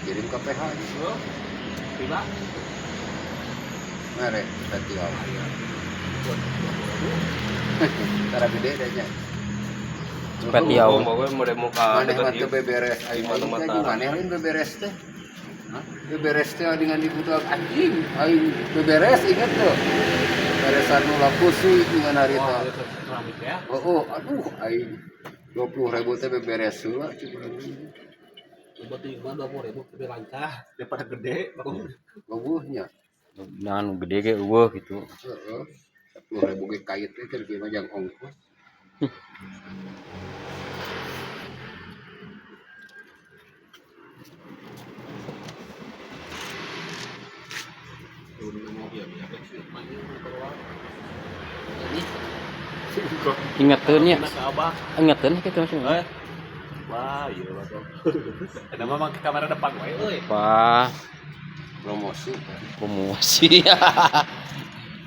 kirim ke PH Oh, tiba. merek berarti awal Ayo. Buat 20.000. cara gede dehnya Cepet ya. Mau muka maneh mah teu beberes aing Di mah mata-mata. maneh lain beberes teh beberes teh dengan dibutuh anjing aing beberes inget tuh beresan nu lakusi dengan hari Wah, teh itu keramik ya. aduh aing 20.000 teh beberes heula cuma Coba tinggal 20.000 lebih lancar daripada gede. eueuhnya Jangan gede ge eueuh gitu. heeh 10.000 ge kait teh keur kieu mah jang ongkos Ingeteun nya. Abah. Ingeteun kitu maksudnya. Wah, iya lah tuh. Ada memang ke kamera depan wae euy. Wah, promosi promosi.